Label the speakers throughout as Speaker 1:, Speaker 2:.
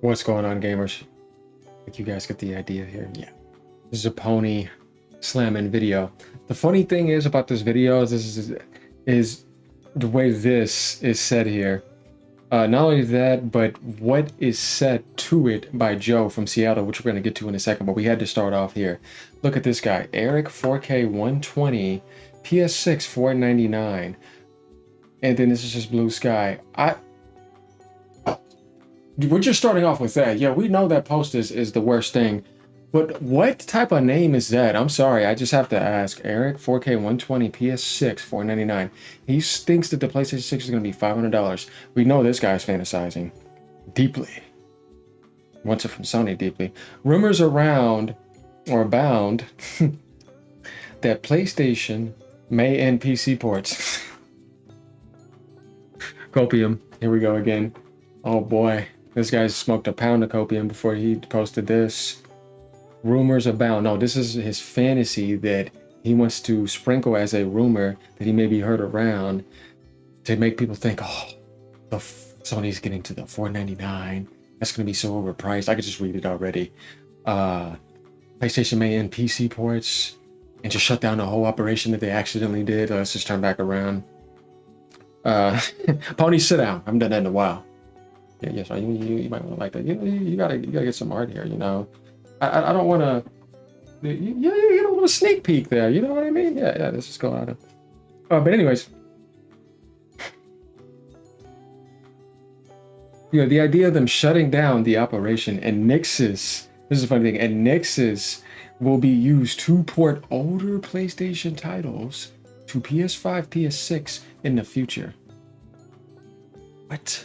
Speaker 1: What's going on, gamers? I think you guys get the idea here. Yeah. This is a pony slamming video. The funny thing is about this video is the way this is said here. Not only that, but what is said to it by Joe from Seattle, which we're going to get to in a second, but we had to start off here. Look at this guy, Eric 4K 120, PS6 499, and then this is just blue sky. We're just starting off with that. Yeah, we know that post is the worst thing. But what type of name is that? I'm sorry, I just have to ask. Eric, 4K 120, PS6, 499. He thinks that the PlayStation 6 is going to be $500. We know this guy's fantasizing deeply. Wants it from Sony deeply. Rumors around, or abound, that PlayStation may end PC ports. Copium. Here we go again. Oh boy. This guy smoked a pound of copium before he posted this. Rumors abound. No, this is his fantasy that he wants to sprinkle as a rumor that he may be heard around to make people think, oh, Sony's getting to the $499. That's going to be so overpriced. I could just read it already. PlayStation may end PC ports and just shut down the whole operation that they accidentally did. Let's just turn back around. Pony, sit down. I haven't done that in a while. Yeah, yes, you might want to like that. You gotta get some art here. I don't want to. You don't want a sneak peek there. You know what I mean? Yeah. Let's just go on. But anyways, the idea of them shutting down the operation and Nixes. This is a funny thing. And Nixes will be used to port older PlayStation titles to PS5, PS6 in the future. What?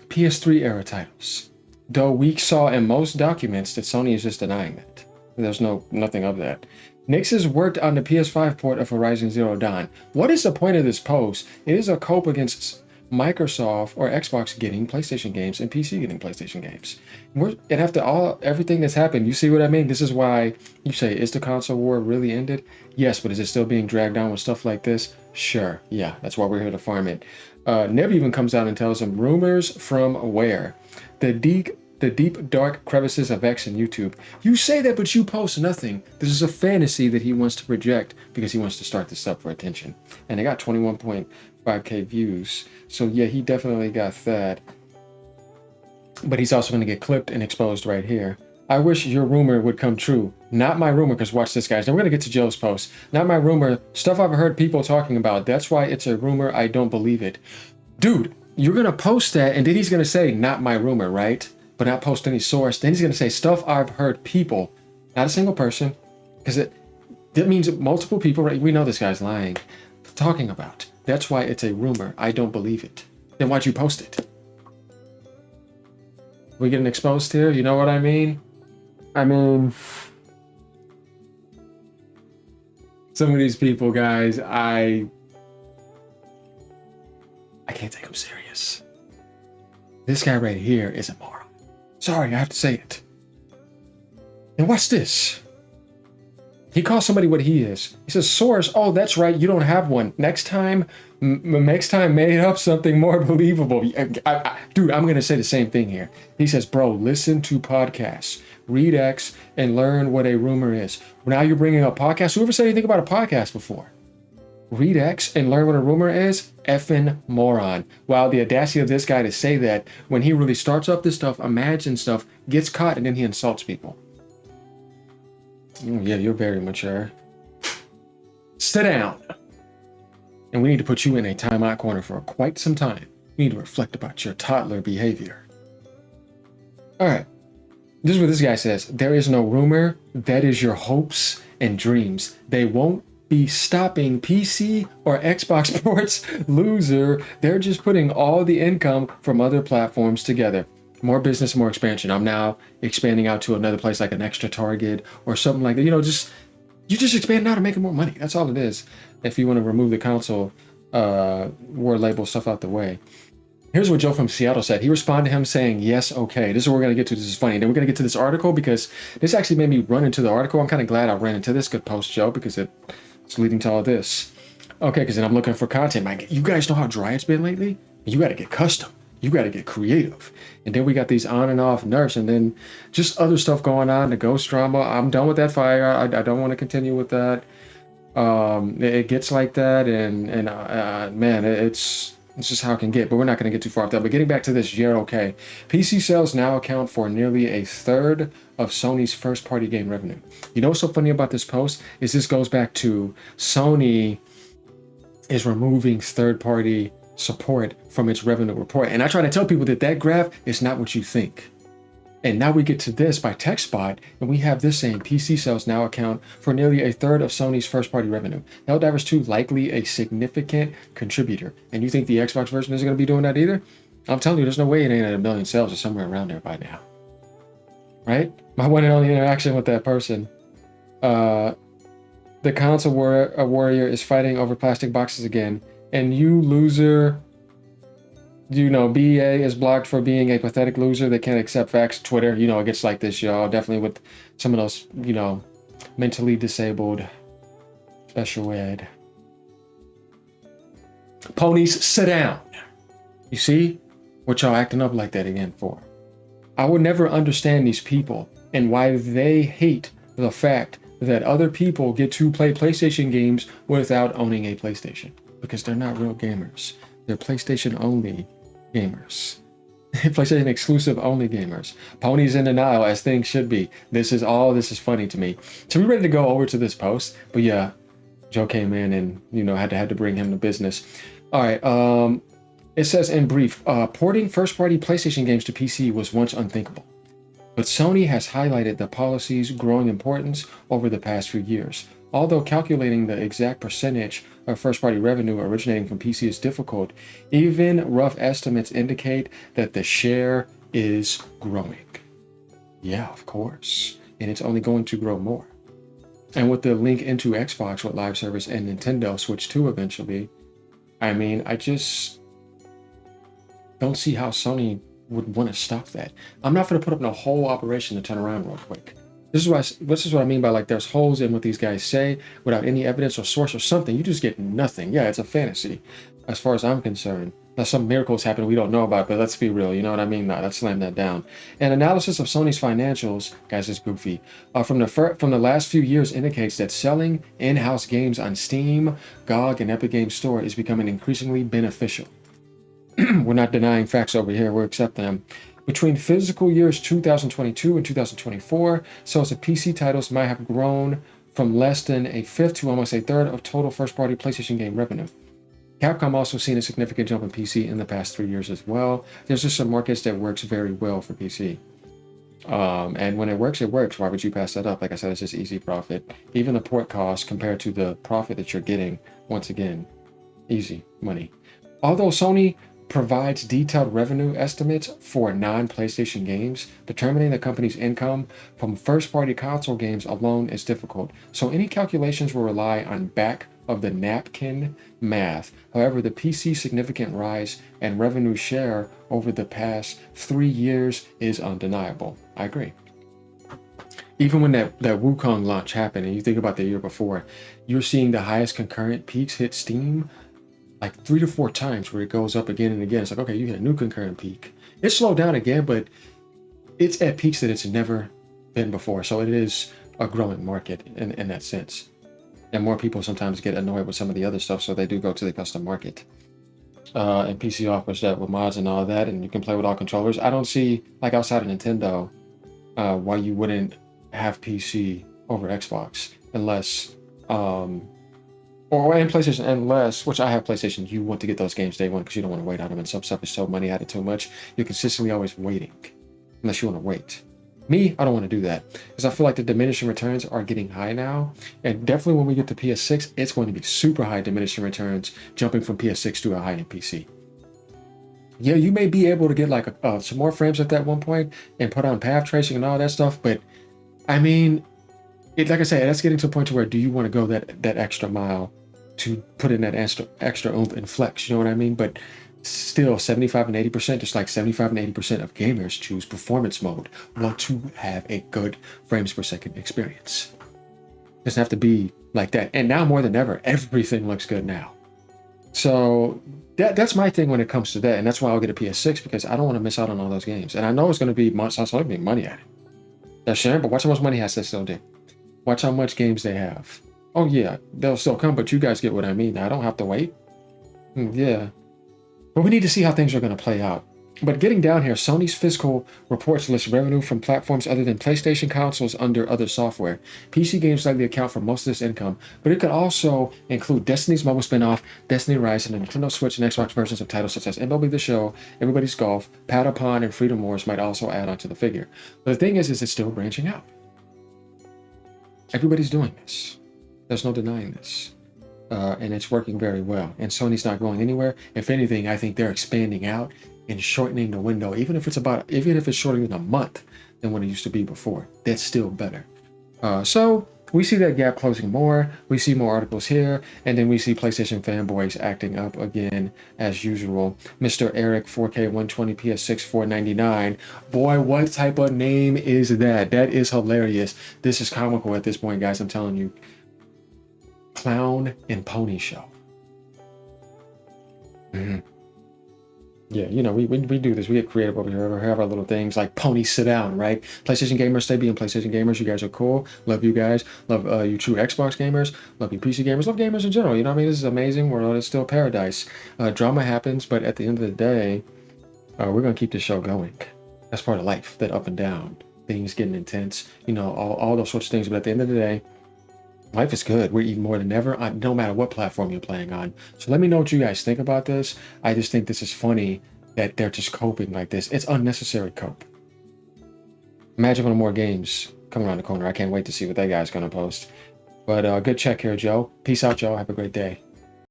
Speaker 1: PS3 era titles. Though we saw in most documents that Sony is just denying that. There's nothing of that. Nixes worked on the PS5 port of Horizon Zero Dawn. What is the point of this post? It is a cope against Microsoft or Xbox getting PlayStation games and PC getting PlayStation games. And after everything that's happened, you see what I mean? This is why you say, is the console war really ended? Yes, but is it still being dragged down with stuff like this? Sure, yeah, that's why we're here to farm it. Neb even comes out and tells him rumors from where? The deep dark crevices of X and YouTube. You say that, but you post nothing. This is a fantasy that he wants to project because he wants to start this up for attention. And they got 21.5k views. So yeah, he definitely got that. But he's also going to get clipped and exposed right here. I wish your rumor would come true. Not my rumor, because watch this, guys. Now we're going to get to Joe's post. Not my rumor. Stuff I've heard people talking about. That's why it's a rumor. I don't believe it. Dude, you're going to post that, and then he's going to say, not my rumor, right? But not post any source. Then he's going to say, stuff I've heard people. Not a single person. Because that means multiple people, right? We know this guy's lying. Talking about. That's why it's a rumor. I don't believe it. Then why'd you post it? We getting exposed here? You know what I mean? Some of these people, guys, I can't take them serious. This guy right here is a moron. Sorry, I have to say it. And watch this. He calls somebody what he is. He says, source, oh, that's right, you don't have one. Next time, made up something more believable. Dude, I'm going to say the same thing here. He says, bro, listen to podcasts. Read X and learn what a rumor is. Now you're bringing up podcasts. Who ever said anything about a podcast before? Read X and learn what a rumor is? Effing moron. Wow, the audacity of this guy to say that when he really starts up this stuff, imagines stuff, gets caught, and then he insults people. Yeah, you're very mature. Sit down. And we need to put you in a timeout corner for quite some time. You need to reflect about your toddler behavior. All right. This is what this guy says. There is no rumor. That is your hopes and dreams. They won't be stopping PC or Xbox ports. Loser. They're just putting all the income from other platforms together. More business, more expansion. I'm now expanding out to another place like an extra Target or something like that. You just expand out and making more money. That's all it is. If you want to remove the console war label stuff out the way. Here's what Joe from Seattle said. He responded to him saying, yes, okay. This is what we're going to get to. This is funny. Then we're going to get to this article because this actually made me run into the article. I'm kind of glad I ran into this. Good post, Joe, because it's leading to all this. Okay, because then I'm looking for content. You guys know how dry it's been lately? You got to get custom. You got to get creative. And then we got these on and off nerfs, and then just other stuff going on. The ghost drama. I'm done with that fire. I don't want to continue with that. It gets like that, and man, it's just how it can get. But we're not going to get too far off that. But getting back to this year, okay, PC sales now account for nearly a third of Sony's first-party game revenue. You know what's so funny about this post is this goes back to Sony is removing third-party support from its revenue report. And I try to tell people that that graph is not what you think. And now we get to this by TechSpot, and we have this saying PC sales now account for nearly a third of Sony's first-party revenue. Helldivers 2 likely a significant contributor. And you think the Xbox version isn't going to be doing that either? I'm telling you, there's no way it ain't at 1 million sales or somewhere around there by now. Right? My one and only interaction with that person. The console warrior is fighting over plastic boxes again, and you loser, you know, BA is blocked for being a pathetic loser that can't accept facts. Twitter, you know, it gets like this, y'all. Definitely with some of those, you know, mentally disabled, special ed. Ponies, sit down. You see what y'all acting up like that again for? I would never understand these people and why they hate the fact that other people get to play PlayStation games without owning a PlayStation, because they're not real gamers. They're PlayStation only gamers. PlayStation exclusive only gamers. Ponies in denial, as things should be. This is funny to me. So we're ready to go over to this post, but yeah, Joe came in and, you know, had to bring him to business. All right. It says in brief, porting first-party PlayStation games to PC was once unthinkable. But Sony has highlighted the policy's growing importance over the past few years. Although calculating the exact percentage of first-party revenue originating from PC is difficult, even rough estimates indicate that the share is growing. Yeah, of course. And it's only going to grow more. And with the link into Xbox with live service and Nintendo Switch 2 eventually, I mean, I just don't see how Sony would want to stop that. I'm not going to put up no whole operation to turn around real quick. This is what I mean by, like, there's holes in what these guys say without any evidence or source or something. You just get nothing. Yeah, it's a fantasy as far as I'm concerned. Now, some miracles happen we don't know about, but let's be real. You know what I mean? Nah, let's slam that down. An analysis of Sony's financials, guys, is goofy, from the last few years indicates that selling in-house games on Steam, GOG, and Epic Games Store is becoming increasingly beneficial. We're not denying facts over here. We're accepting them. Between physical years 2022 and 2024, sales of PC titles might have grown from less than a fifth to almost a third of total first-party PlayStation game revenue. Capcom also seen a significant jump in PC in the past 3 years as well. There's just some markets that works very well for PC. And when it works, it works. Why would you pass that up? Like I said, it's just easy profit. Even the port cost compared to the profit that you're getting, once again, easy money. Although Sony provides detailed revenue estimates for non-PlayStation games, determining the company's income from first-party console games alone is difficult, so any calculations will rely on back-of-the-napkin math. However, the PC significant rise and revenue share over the past 3 years is undeniable. I agree. Even when that Wukong launch happened, and you think about the year before, you're seeing the highest concurrent peaks hit Steam like 3 to 4 times, where it goes up again and again. It's like, okay, you hit a new concurrent peak. It slowed down again, but it's at peaks that it's never been before. So it is a growing market in that sense. And more people sometimes get annoyed with some of the other stuff, so they do go to the custom market. And PC offers that with mods and all that, and you can play with all controllers. I don't see, like, outside of Nintendo, why you wouldn't have PC over Xbox, unless or in PlayStation, unless, which I have PlayStation, you want to get those games day one because you don't want to wait on them, and some stuff is so money added too much. You're consistently always waiting, unless you want to wait. Me, I don't want to do that, because I feel like the diminishing returns are getting high now, and definitely when we get to PS6, it's going to be super high diminishing returns, jumping from PS6 to a high-end PC. Yeah, you may be able to get like some more frames at that one point and put on path tracing and all that stuff, but I mean, like I said, that's getting to a point to where, do you want to go that extra mile to put in that extra oomph and flex, you know what I mean? But still, 75 and 80%, just like 75 and 80% of gamers choose performance mode, want to have a good frames per second experience. It doesn't have to be like that. And now more than ever, everything looks good now. So that's my thing when it comes to that, and that's why I'll get a PS6 because I don't want to miss out on all those games. And I know it's going to be months. So it's going to be money at it. That's sharing, but watch how much money has to still do. Watch how much games they have. Oh yeah, they'll still come, but you guys get what I mean. I don't have to wait. Yeah, but we need to see how things are going to play out. But getting down here, Sony's fiscal reports list revenue from platforms other than PlayStation consoles under other software. PC games likely account for most of this income, but it could also include Destiny's mobile spinoff, Destiny Rise, and the Nintendo Switch and Xbox versions of titles such as MLB The Show, Everybody's Golf, Patapon, and Freedom Wars might also add onto the figure. But the thing is it's still branching out. Everybody's doing this. There's no denying this. And it's working very well. And Sony's not going anywhere. If anything, I think they're expanding out and shortening the window, even if it's shorter than a month than what it used to be before. That's still better. So we see that gap closing more. We see more articles here, and then we see PlayStation fanboys acting up again as usual. Mr. Eric 4K 120 PS6 499. Boy, what type of name is that? That is hilarious. This is comical at this point, guys. I'm telling you. Clown and Pony Show. Mm-hmm. Yeah, you know, we do this. We get creative over here. We have our little things like Pony Sit Down, right? PlayStation gamers, stay being PlayStation gamers. You guys are cool. Love you guys. Love you true Xbox gamers. Love you PC gamers. Love gamers in general. You know what I mean? This is an amazing world. It's still paradise. Drama happens, but at the end of the day, we're going to keep this show going. That's part of life, that up and down. Things getting intense, you know, all those sorts of things. But at the end of the day, life is good. We're eating more than ever, no matter what platform you're playing on. So let me know what you guys think about this. I just think this is funny that they're just coping like this. It's unnecessary cope. Imagine when more games coming around the corner. I can't wait to see what that guy's going to post. But good check here, Joe. Peace out, Joe. Have a great day.